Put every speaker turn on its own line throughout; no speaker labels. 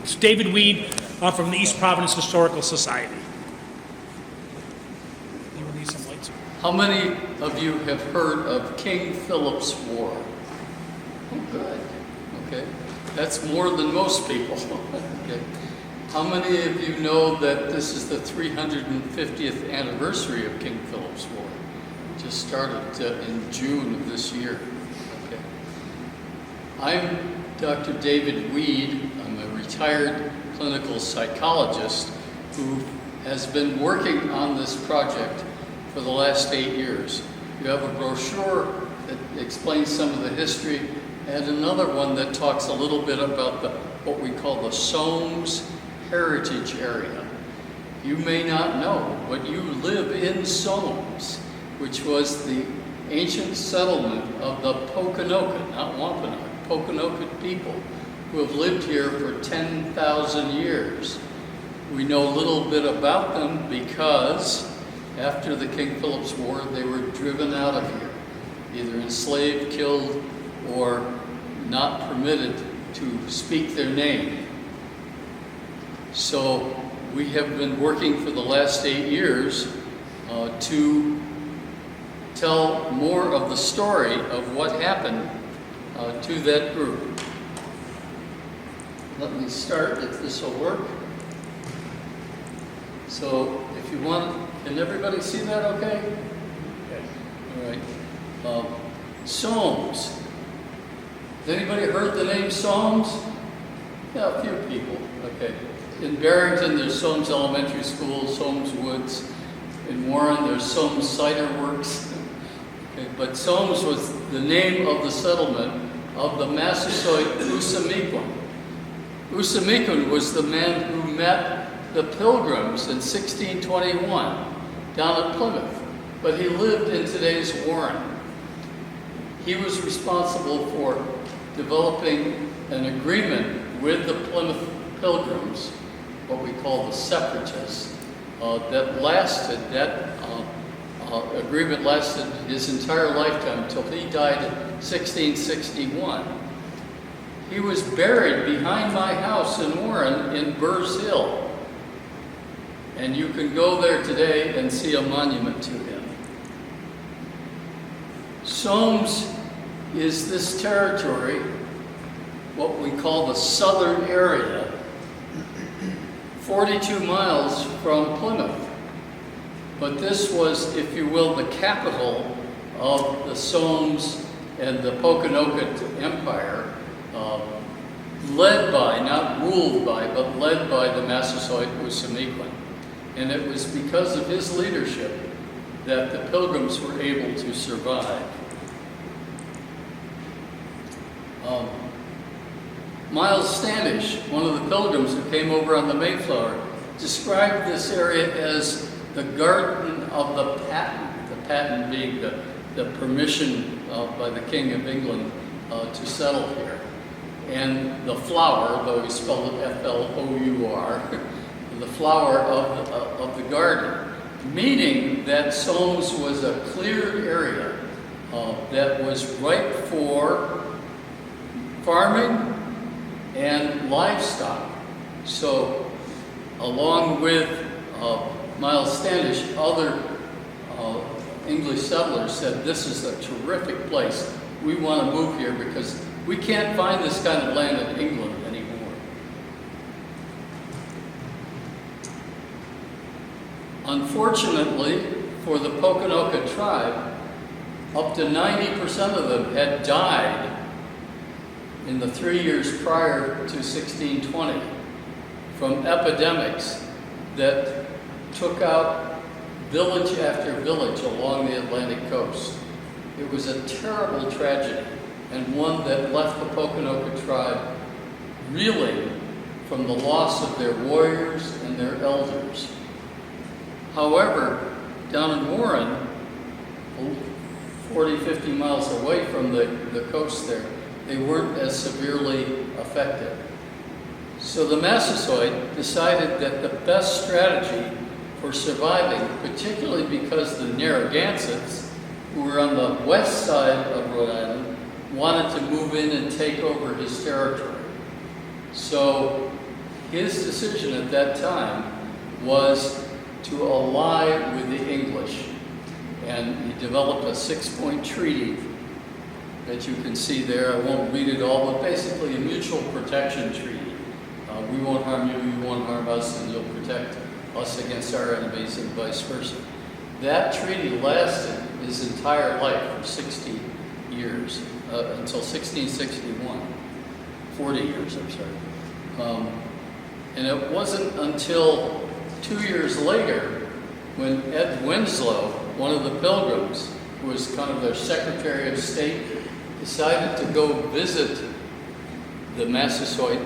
It's David Weed from the East Providence Historical Society. You will need some lights.
How many of you have heard of King Philip's War? Oh, good. Okay. That's more than most people. Okay. How many of you know that this is the 350th anniversary of King Philip's War? Just started in June of this year. Okay. I'm Dr. David Weed. I'm a retired clinical psychologist who has been working on this project for the last 8 years. You have a brochure that explains some of the history and another one that talks a little bit about what we call the Soames Heritage Area. You may not know, but you live in Soames, which was the ancient settlement of the Pokanoket, not Wampanoag, Pokanoket people who have lived here for 10,000 years. We know a little bit about them because after the King Philip's War, they were driven out of here, either enslaved, killed, or not permitted to speak their name. So we have been working for the last 8 years to tell more of the story of what happened to that group. Let me start, if this will work. So if you want, can everybody see that okay? Yes. All right. Soames. Has anybody heard the name Soames? Yeah, a few people. Okay. In Barrington, there's Soames Elementary School, Soames Woods. In Warren, there's Soames Cider Works. Okay. But Soames was the name of the settlement of the Massasoit Usamequin. Usamequin was the man who met the Pilgrims in 1621 down at Plymouth, but he lived in today's Warren. He was responsible for developing an agreement with the Plymouth Pilgrims, what we call the Separatists, that lasted, agreement lasted his entire lifetime until he died in 1661. He was buried behind my house in Warren in Burrs Hill. And you can go there today and see a monument to him. Soames is this territory, what we call the southern area, 42 miles from Plymouth. But this was, if you will, the capital of the Soames and the Pokanoket Empire, led by, not ruled by, but led by the Massasoit Usamequin. And it was because of his leadership that the Pilgrims were able to survive. Miles Standish, one of the Pilgrims who came over on the Mayflower, described this area as the Garden of the Patent being the permission by the King of England to settle here. And the flower, though he spelled it F-L-O-U-R, the flower of the garden, meaning that Soames was a cleared area that was ripe for farming and livestock. So, along with Miles Standish, other English settlers said, this is a terrific place. We want to move here because we can't find this kind of land in England anymore. Unfortunately, for the Pokanoket tribe, up to 90% of them had died in the 3 years prior to 1620 from epidemics that took out village after village along the Atlantic coast. It was a terrible tragedy, and one that left the Pokanoket tribe reeling from the loss of their warriors and their elders. However, down in Warren, 40, 50 miles away from the coast there, they weren't as severely affected. So the Massasoit decided that the best strategy for surviving, particularly because the Narragansetts, who were on the west side of Rhode Island, wanted to move in and take over his territory. So his decision at that time was to ally with the English. And he developed a 6-point treaty that you can see there. I won't read it all, but basically a mutual protection treaty. We won't harm you, you won't harm us, and you'll protect us against our enemies and vice versa. That treaty lasted his entire life for 60 years, until 1661. 40 years, I'm sorry. And it wasn't until 2 years later when Ed Winslow, one of the Pilgrims, who was kind of their Secretary of State, decided to go visit the Massasoit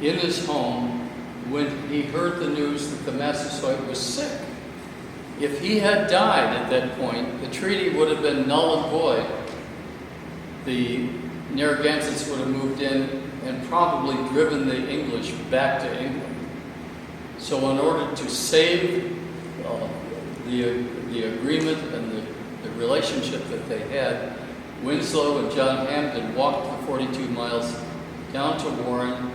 in his home when he heard the news that the Massasoit was sick. If he had died at that point, the treaty would have been null and void. The Narragansetts would have moved in and probably driven the English back to England. So in order to save the agreement and the relationship that they had, Winslow and John Hampden walked the 42 miles down to Warren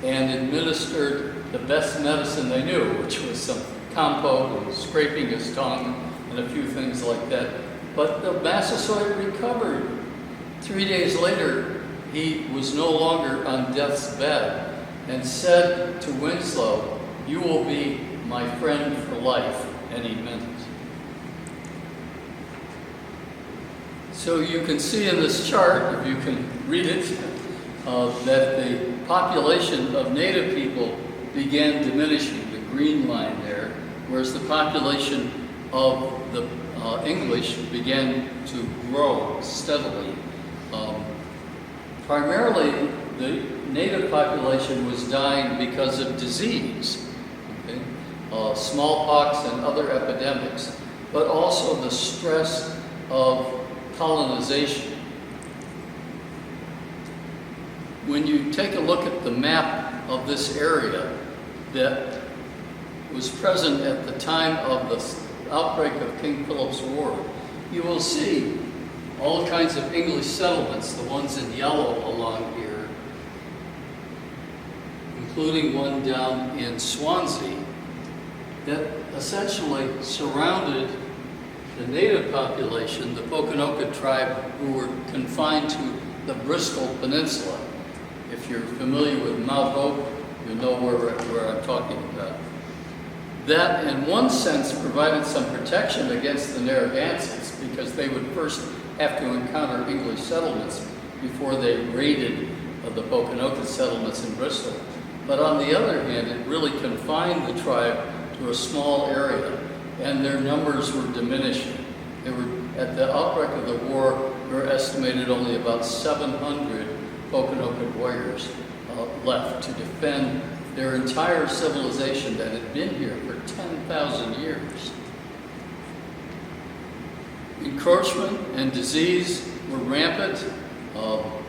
and administered the best medicine they knew, which was some compote and scraping his tongue and a few things like that. But the Massasoit recovered. 3 days later, he was no longer on death's bed and said to Winslow, "You will be my friend for life," and he meant it. So you can see in this chart, if you can read it, that the population of native people began diminishing, the green line there, whereas the population of the English began to grow steadily. Primarily, the native population was dying because of disease, okay? Smallpox and other epidemics, but also the stress of colonization. When you take a look at the map of this area that was present at the time of the outbreak of King Philip's War, you will see all kinds of English settlements, the ones in yellow along here, including one down in Swansea, that essentially surrounded the native population, the Pokanoket tribe, who were confined to the Bristol Peninsula. If you're familiar with Mount Hope, you know where I'm talking about. That, in one sense, provided some protection against the Narragansetts, because they would first have to encounter English settlements before they raided the Pokanoket settlements in Bristol. But on the other hand, it really confined the tribe to a small area, and their numbers were diminishing. They were, at the outbreak of the war, there were estimated only about 700 Pokanoket warriors left to defend their entire civilization that had been here for 10,000 years. Encroachment and disease were rampant,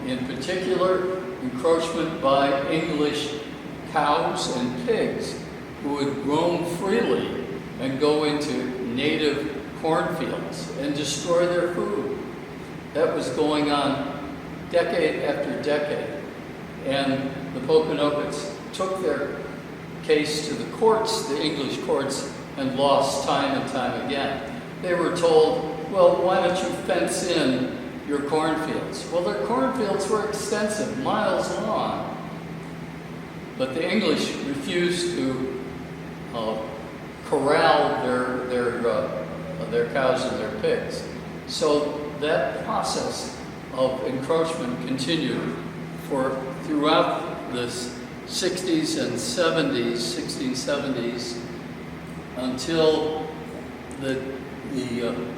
in particular encroachment by English cows and pigs who would roam freely and go into native cornfields and destroy their food. That was going on decade after decade. And the Pokanokets took their case to the courts, the English courts, and lost time and time again. They were told, well, why don't you fence in your cornfields? Well, their cornfields were extensive, miles long. But the English refused to corral their cows and their pigs. So that process of encroachment continued throughout the 60s and 70s, 1670s, until the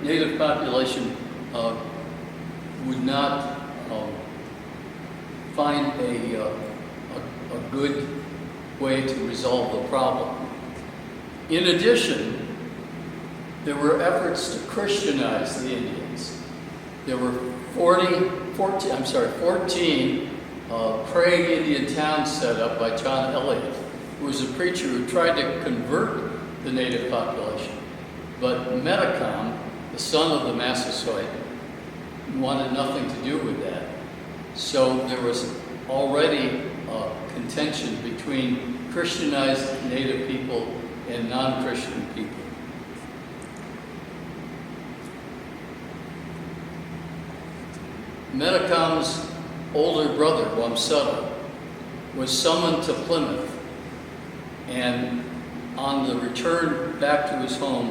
native population would not find a good way to resolve the problem. In addition, there were efforts to Christianize the Indians. There were 14 praying Indian towns set up by John Eliot, who was a preacher who tried to convert the native population. But Metacom, the son of the Massasoit, wanted nothing to do with that. So there was already contention between Christianized Native people and non-Christian people. Metacom's older brother, Wamsutta, was summoned to Plymouth, and on the return back to his home,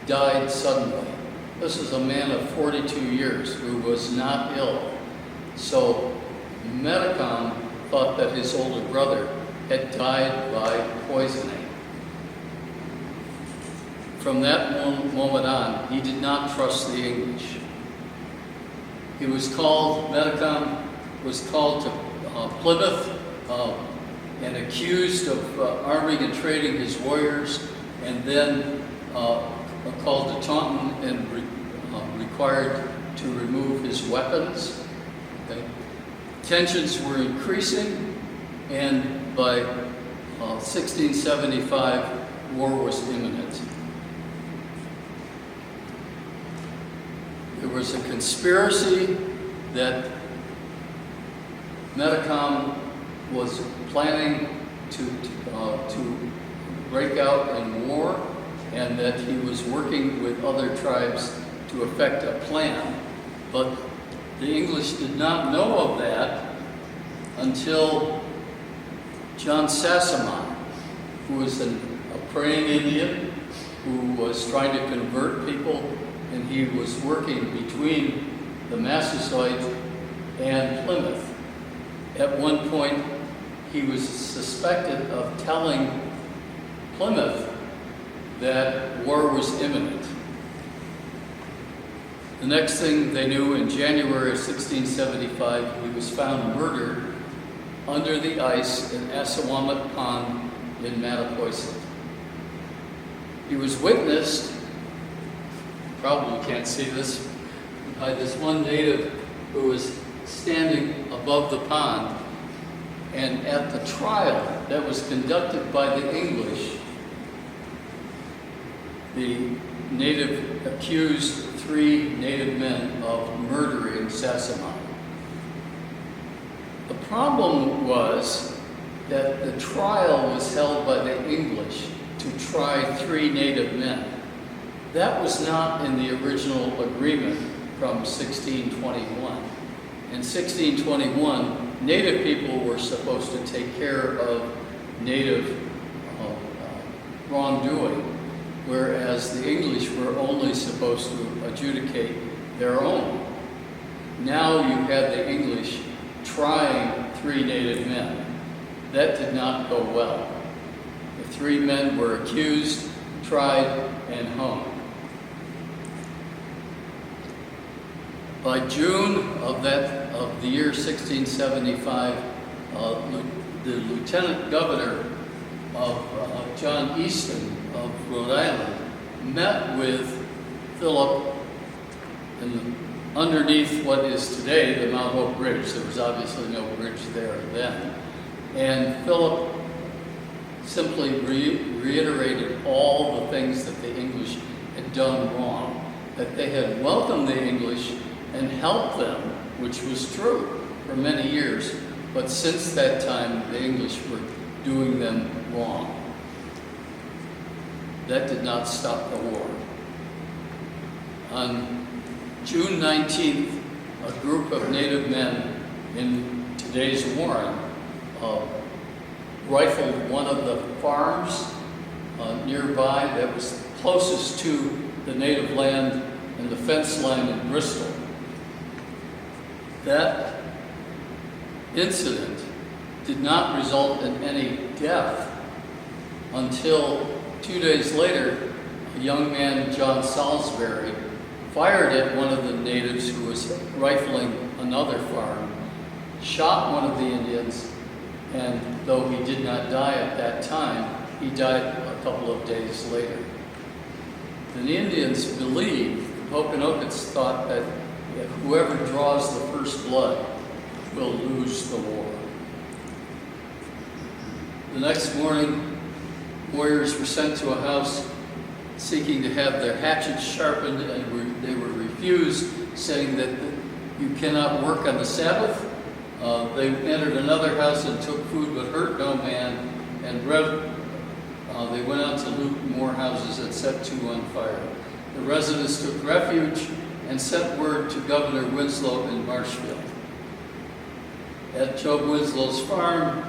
died suddenly. This is a man of 42 years who was not ill. So Metacom thought that his older brother had died by poisoning. From that moment on, he did not trust the English. Metacom was called to Plymouth and accused of arming and trading his warriors, and then called to Taunton and required to remove his weapons. Okay. Tensions were increasing, and by 1675, war was imminent. There was a conspiracy that Metacom was planning to break out in war, and that he was working with other tribes to effect a plan. But the English did not know of that until John Sassamon, who was a praying Indian who was trying to convert people, and he was working between the Massasoit and Plymouth. At one point, he was suspected of telling Plymouth that war was imminent. The next thing they knew, in January of 1675, he was found murdered under the ice in Assawamet Pond in Mattapoisett. He was witnessed, probably can't see this, by this one native who was standing above the pond. And at the trial that was conducted by the English, the native accused 3 native men of murdering Sassamon. The problem was that the trial was held by the English to try 3 native men. That was not in the original agreement from 1621. In 1621, native people were supposed to take care of native wrongdoing, whereas the English were only supposed to adjudicate their own. Now you had the English trying 3 native men. That did not go well. The 3 men were accused, tried, and hung. By June of the year 1675, the Lieutenant Governor of John Easton of Rhode Island met with Philip underneath what is today the Mount Hope Bridge. There was obviously no bridge there then. And Philip simply reiterated all the things that the English had done wrong, that they had welcomed the English and helped them, which was true for many years, but since that time the English were doing them wrong. That did not stop the war. On June 19th, a group of native men in today's Warren rifled one of the farms nearby that was closest to the native land and the fence line in Bristol. That incident did not result in any death until 2 days later, a young man, John Salisbury, fired at one of the natives who was rifling another farm, shot one of the Indians, and though he did not die at that time, he died a couple of days later. The Indians believed, the Pokanoket thought that whoever draws the first blood will lose the war. The next morning, warriors were sent to a house seeking to have their hatchets sharpened, and they were refused, saying that you cannot work on the Sabbath They entered another house and took food but hurt no man, and they went out to loot more houses and set 2 on fire. The residents took refuge and sent word to Governor Winslow in Marshfield. At Job Winslow's farm,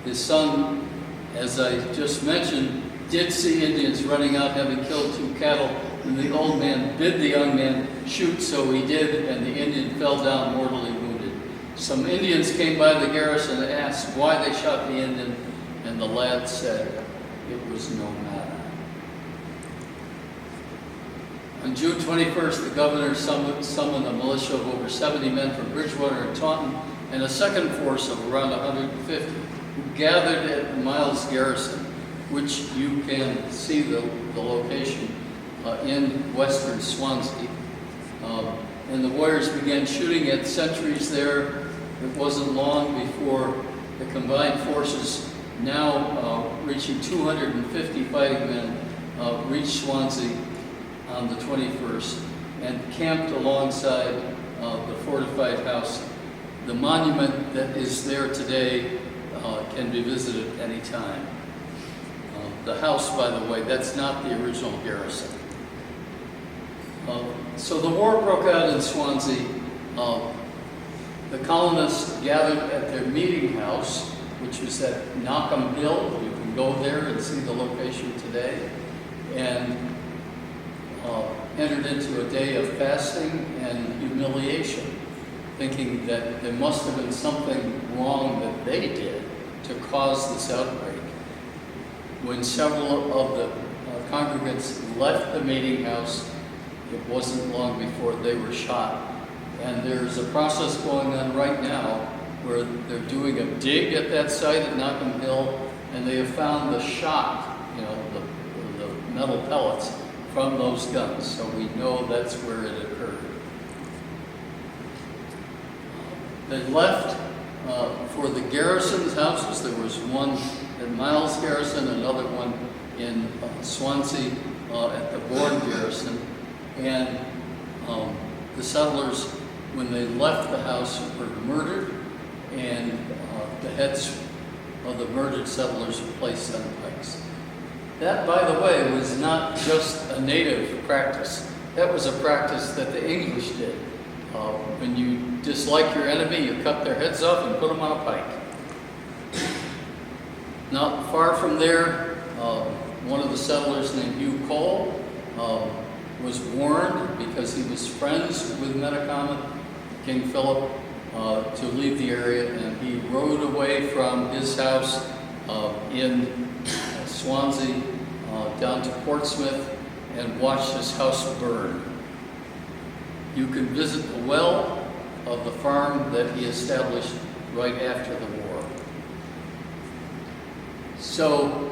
his son, as I just mentioned, did see Indians running out having killed 2 cattle, and the old man bid the young man shoot, so he did, and the Indian fell down mortally wounded. Some Indians came by the garrison and asked why they shot the Indian, and the lad said, "It was no matter." On June 21st, the governor summoned a militia of over 70 men from Bridgewater and Taunton, and a second force of around 150, who gathered at Miles Garrison, which you can see the location in western Swansea. And the warriors began shooting at sentries there. It wasn't long before the combined forces, now reaching 250 fighting men, reached Swansea on the 21st and camped alongside the fortified house. The monument that is there today can be visited anytime. The house, by the way, that's not the original garrison. So the war broke out in Swansea. The colonists gathered at their meeting house, which was at Knockham Hill. You can go there and see the location today. And entered into a day of fasting and humiliation, thinking that there must have been something wrong that they did to cause this outbreak. When several of the congregants left the meeting house, it wasn't long before they were shot. And there's a process going on right now where they're doing a dig at that site at Knockham Hill, and they have found the shot, the metal pellets from those guns. So we know that's where it occurred. They left for the garrison's houses. There was one at Miles Garrison, another one in Swansea at the Bourne Garrison. And the settlers, when they left the house, were murdered, and the heads of the murdered settlers were placed on pikes. That, by the way, was not just a native practice. That was a practice that the English did. When you dislike your enemy, you cut their heads off and put them on a pike. Not far from there, one of the settlers named Hugh Cole was warned, because he was friends with Metacomet, King Philip, to leave the area, and he rode away from his house in Swansea down to Portsmouth and watched his house burn. You can visit the well of the farm that he established right after the war. So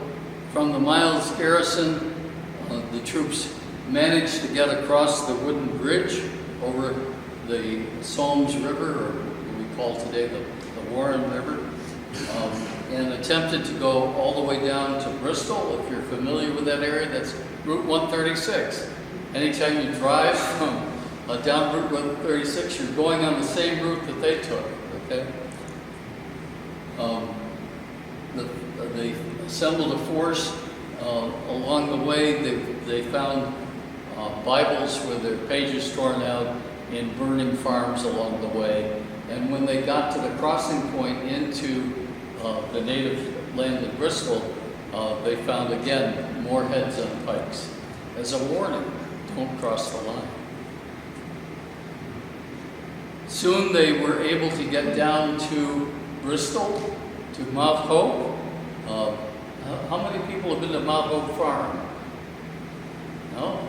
from the Miles Garrison, the troops managed to get across the wooden bridge over the Solmes River, or what we call today the Warren River, and attempted to go all the way down to Bristol. If you're familiar with that area, that's Route 136. Anytime you drive from down Route 136, you're going on the same route that they took, okay? They assembled a force. Along the way, they found Bibles with their pages torn out in burning farms along the way. And when they got to the crossing point into the native land of Bristol, they found again more heads on pikes. As a warning, don't cross the line. Soon they were able to get down to Bristol, to Mount Hope. How many people have been to Mount Hope Farm? No?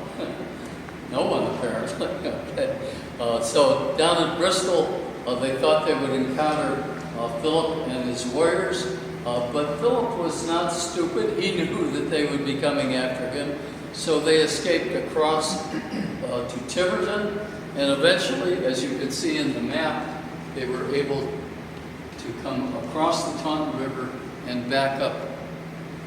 No one, apparently. Okay. So down at Bristol, they thought they would encounter Philip and his warriors, but Philip was not stupid. He knew that they would be coming after him, so they escaped across to Tiverton, and eventually, as you can see in the map, they were able to come across the Taunton River and back up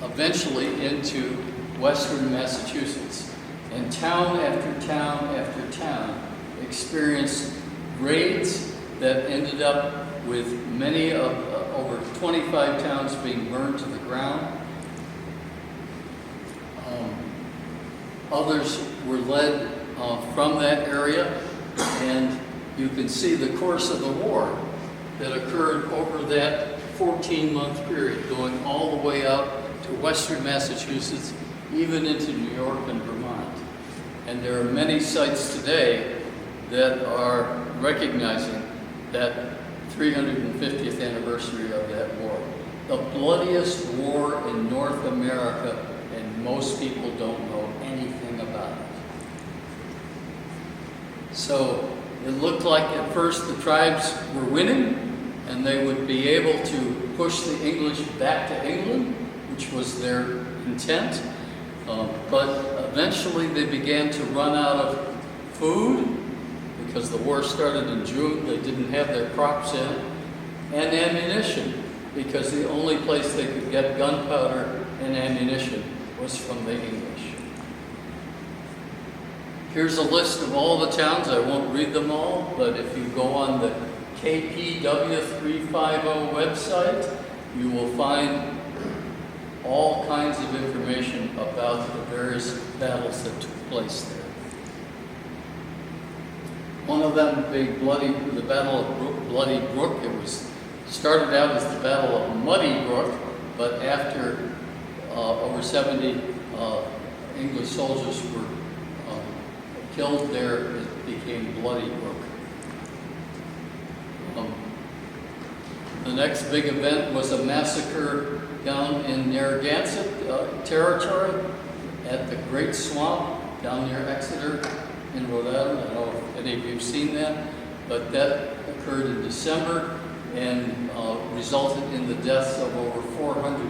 eventually into western Massachusetts. And town after town after town experienced raids that ended up with many of over 25 towns being burned to the ground. Others were led from that area, and you can see the course of the war that occurred over that 14-month period, going all the way out to western Massachusetts, even into New York and Vermont. And there are many sites today that are recognizing that 350th anniversary of that war. The bloodiest war in North America, and most people don't know anything about it. So it looked like at first the tribes were winning, and they would be able to push the English back to England, which was their intent. But eventually they began to run out of food, because the war started in June. They didn't have their crops in, and ammunition, because the only place they could get gunpowder and ammunition was from the English. Here's a list of all the towns. I won't read them all, but if you go on the KPW 350 website, you will find all kinds of information about the various battles that took place there. One of them being the Battle of Bloody Brook. It was started out as the Battle of Muddy Brook, but after over 70 English soldiers were killed there, it became Bloody Brook. The next big event was a massacre down in Narragansett territory at the Great Swamp down near Exeter in Rhode Island. I don't know if any of you have seen that, but that occurred in December and resulted in the deaths of over 400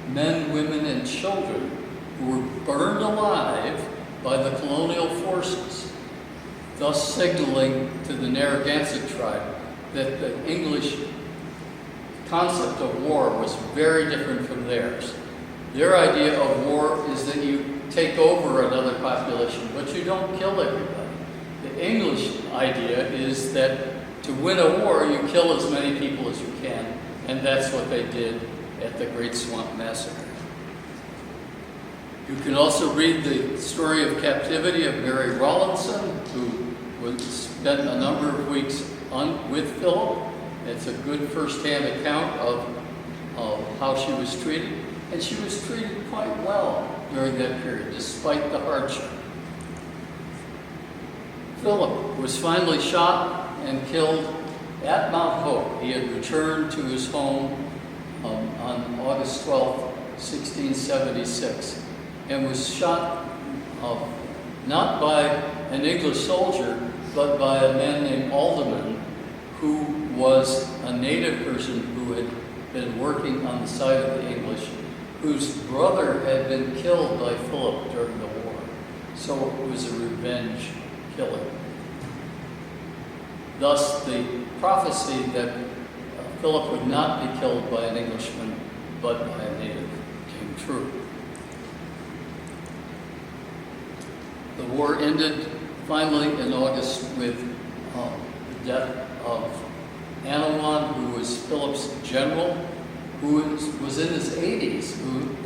men, women, and children who were burned alive by the colonial forces, thus signaling to the Narragansett tribe that the English concept of war was very different from theirs. Their idea of war is that you take over another population, but you don't kill everybody. The English idea is that to win a war, you kill as many people as you can, and that's what they did at the Great Swamp Massacre. You can also read the story of captivity of Mary Rawlinson, who spent a number of weeks with Philip. It's a good first-hand account of how she was treated, and she was treated quite well during that period, despite the hardship. Philip was finally shot and killed at Mount Hope. He had returned to his home on August 12, 1676, and was shot not by an English soldier, but by a man named Alderman, who was a native person who had been working on the side of the English, whose brother had been killed by Philip during the war. So it was a revenge killing. Thus, the prophecy that Philip would not be killed by an Englishman, but by a native, came true. The war ended finally in August with the death of Anawan, who was Philip's general, who was in his 80s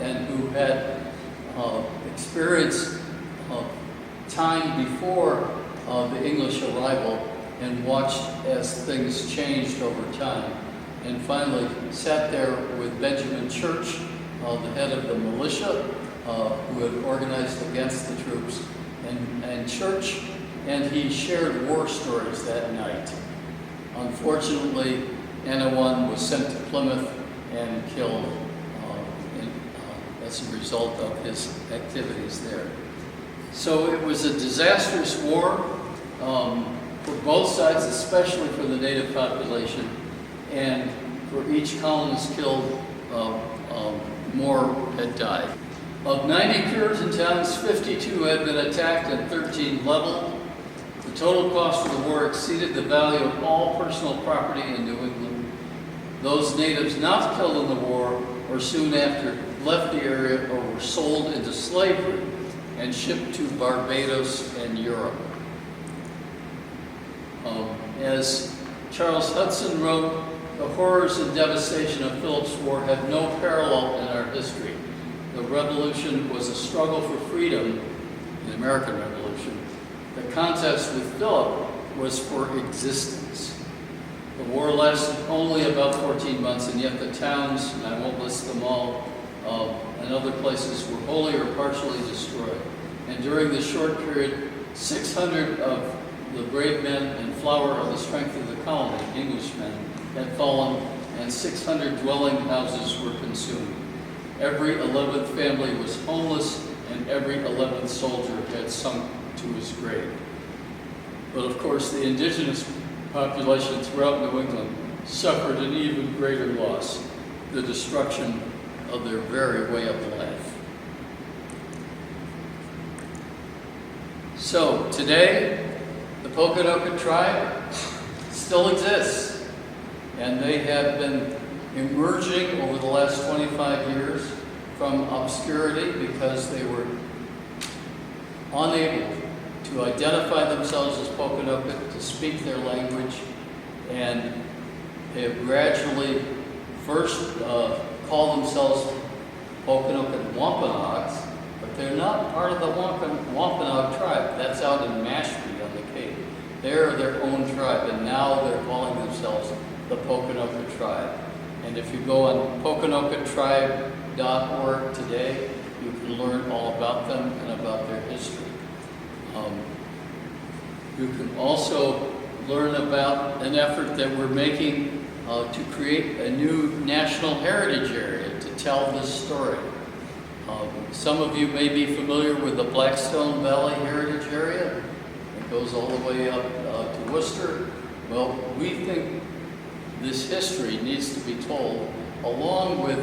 and who had experienced time before the English arrival and watched as things changed over time, and finally sat there with Benjamin Church, the head of the militia, who had organized against the troops, and Church and he shared war stories that night. Unfortunately, Anawan was sent to Plymouth and killed as a result of his activities there. So it was a disastrous war for both sides, especially for the native population, and for each colonist killed, more had died. Of 90 Puritan towns, 52 had been attacked and 13 leveled. The total cost of the war exceeded the value of all personal property in New England. Those natives not killed in the war or soon after left the area or were sold into slavery and shipped to Barbados and Europe. As Charles Hudson wrote, The horrors and devastation of Philip's War have no parallel in our history. The revolution was a struggle for freedom, the American Revolution. The contest with Philip was for existence. The war lasted only about 14 months, and yet the towns, and I won't list them all, and other places were wholly or partially destroyed. And during this short period, 600 of the brave men and flower of the strength of the colony, Englishmen, had fallen, and 600 dwelling houses were consumed. Every 11th family was homeless, and every 11th soldier had sunk to his grave. But of course, the indigenous population throughout New England suffered an even greater loss, the destruction of their very way of life. So today, the Pokanoket tribe still exists, and they have been emerging over the last 25 years from obscurity because they were unable to identify themselves as Pokanoket, to speak their language, and they have gradually first called themselves Pokanoket Wampanoags, but they're not part of the Wampanoag tribe. That's out in Mashpee on the Cape. They're their own tribe, and now they're calling themselves the Pokanoket tribe. And if you go on PokanoketTribe.org today, you can learn all about them and about their history. You can also learn about an effort that we're making to create a new national heritage area to tell this story. Some of you may be familiar with the Blackstone Valley Heritage Area. It goes all the way up to Worcester. Well, we think this history needs to be told along with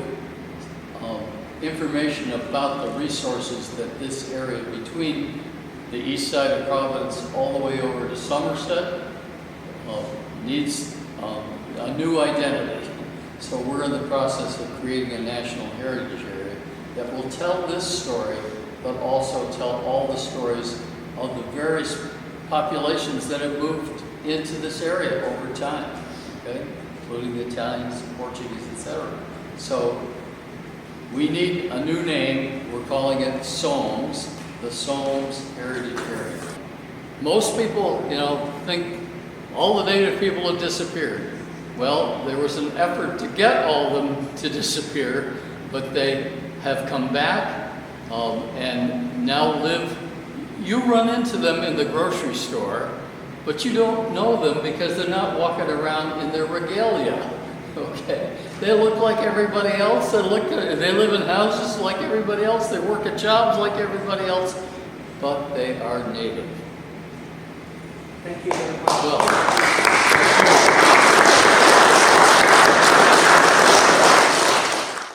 information about the resources that this area between the east side of Providence all the way over to Somerset needs a new identity. So we're in the process of creating a national heritage area that will tell this story, but also tell all the stories of the various populations that have moved into this area over time, okay? Including the Italians, Portuguese, etc. So we need a new name. We're calling it SOMES, the Somes Heritage Area. Most people, think all the native people have disappeared. Well, there was an effort to get all of them to disappear, but they have come back and now live. You run into them in the grocery store, but you don't know them because they're not walking around in their regalia. Okay, they look like everybody else. They live in houses like everybody else. They work at jobs like everybody else, but they are native.
Thank you very much.
Well,